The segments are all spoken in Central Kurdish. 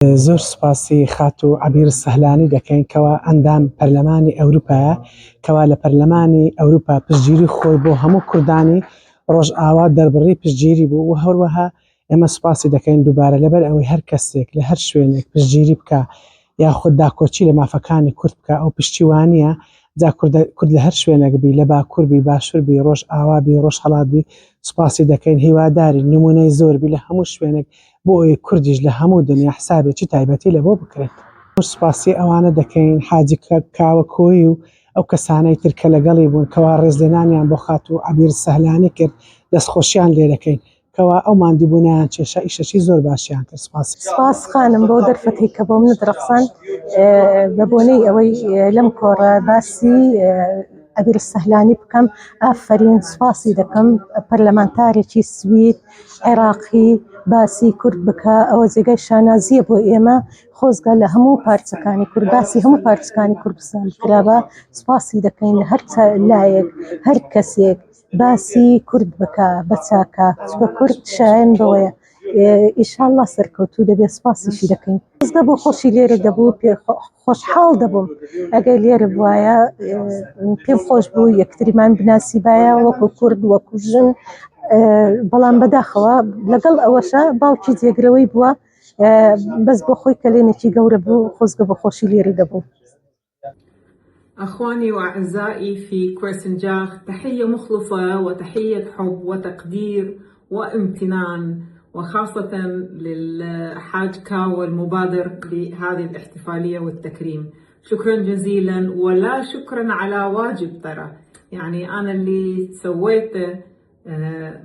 زۆر سوپاسی خات و عەبیر سەهلانی دەکەین کەوا ئەندام پەرلەمانی ئەوروپایە کەوا لە پەرلەمانی ئەوروپا پشتگیری خۆی بۆ هەموو کوردانی ڕۆژئاوا دەربڕی پشتگیری بوو و هەروەها ئێمە سوپاسی دەکەین دووبارە لەبەر ئەوەی هەر کەسێک لە هەر شوێنێک پشتگیری بکە یاخود داکۆچی لە مافەکانی کورد بکە ئەو پشتیوانیە جا کورد لە هەر شوێنێک بی لە باکوور بی باشوور بی ڕۆژئاوا بی ڕۆژهەڵات بی سوپاسی دەکەین هیوادارین نمونەی زۆر بی لە هەموو شوێنێک بۆ ئەوەی کوردیش لە هەموو دنیا حسابێکی تایبەتی لەبۆ بکرێت. سوپاسی ئەوانە دەکەین حاجی کاوەکۆیی و ئەو کەسانەی تر کە لەگەڵی بوون کەوا ڕێزلێنانیان بۆ خات و عەبیر سەهلانی کرد دەستخۆشییان لێ دەکەین کەوا ئەو ماندووبوونیان چێشە ئیشەکی زۆر باشیان کرد. سپاس خانم بۆ دەرفەتی کە بۆ من درەخسان بە بۆنەی ئەوەی لەم کۆڕە باسی عەبیر سەهلانی بکەم. ئافەرین سوپاسی دەکەم پەرلەمانتارێکی سوید عێراقی باسی کورد بکە ئەوە جێگەی شانازیە بۆ ئێمە خۆزگە لە هەموو پارچەکانی کورد باسی هەموو پارچەکانی کوردستان کرابە سوپاسی دەکەین لە هەر لایەک هەر کەسێک باسی کورد بکە بە چاکە چکە کورد شایەن بەوەیە ئیشاڵڵا سەرکەوتوو دەبێ سوپاسیشی دەکەین. خۆزگە بۆ خۆشی لێرە دەبوو خۆشحاڵ دەبووم ئەگەر لێرە بوایە پێم خۆش بوو یەکتریمان بناسیبایە وەکو کورد وەکو ژن بەڵام بەداخەوە لەگەڵ ئەوەشە باوکی جێگرەوەی بووە بەس بۆ خۆی کەلێنێکی گەورە بوو خۆزگە بۆ خۆشی لێرە دەبوو. أخواني وأعزائي في كويسنجاخ، تحية مخلصة وتحية حب وتقدير وامتنان وخاصة للحاج كاو المبادر لهذه الاحتفالية والتكريم. شكرا جزيلا ولا شكرا على واجب ترى، يعني أنا اللي سويته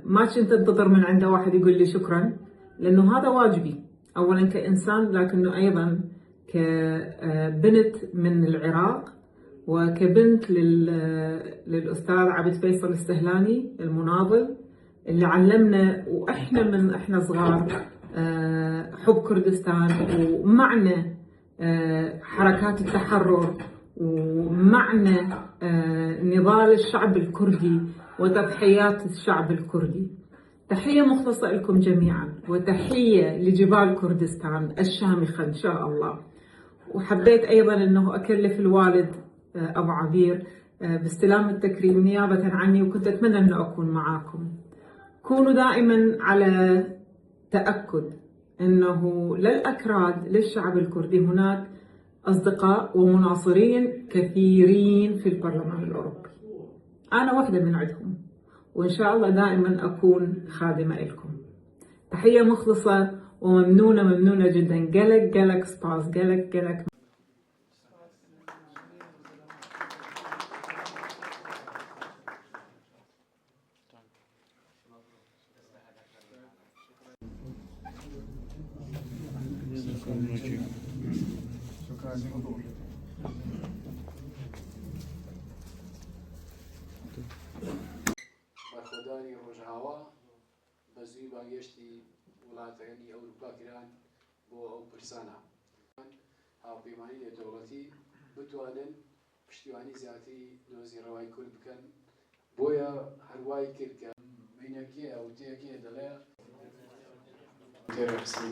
ما كنت انتظر من عنده واحد يقول لي شكرا لأنه هذا واجبي أولا كإنسان لكنه أيضا كبنت من العراق وكبنت للأستاذ عبد فيصل السهلاني المناضل اللي علمنا وإحنا صغار حب كردستان ومعنى حركات التحرر ومعنى نضال الشعب الكردي وتضحيات الشعب الكردي. تحية مخلصة لكم جميعا وتحية لجبال كردستان الشامخة إن شاء الله. وحبيت أيضا أنه أكلف الوالد أبو عبير باستلام التكريم نيابة عني وكنت أتمنى أنه أكون معاكم. كونوا دائما على تأكد أنه للأكراد للشعب الكردي هناك أصدقاء ومناصرين كثيرين في البرلمان الأوروبي، أنا واحدة من عندهم وإن شاء الله دائما أكون خادمة لكم. تحية مخلصة وممنونة جدا. قلق سباس قلق بەخۆدانی ڕۆژئاوا بە زووی بانگێشتی وڵاتەکانی ئەوروپا کران بۆ ئەو پرسانە هاوپەیمانی نێودەوڵەتی بتوانن پشتیوانی زیاتری دۆزیڕەوای کورد بکەن بۆیە هەروای کرد کە بینەکیە ئەو تێکێ دەڵێ تێرە قسمی